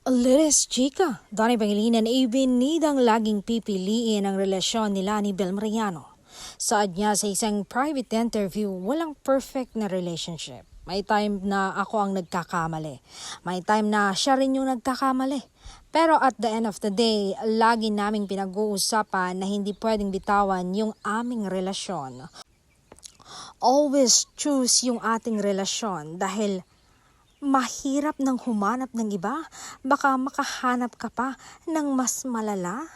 Lilis Chica, Donnie Pangilinan ibinidang laging pipiliin ang relasyon nila ni Bel Mariano. Saad niya sa isang private interview, walang perfect na relationship. May time na ako ang nagkakamali. May time na siya rin yung nagkakamali. Pero at the end of the day, lagi naming pinag-uusapan na hindi pwedeng bitawan yung aming relasyon. Always choose yung ating relasyon dahil mahirap nang humanap ng iba, baka makahanap ka pa ng mas malala.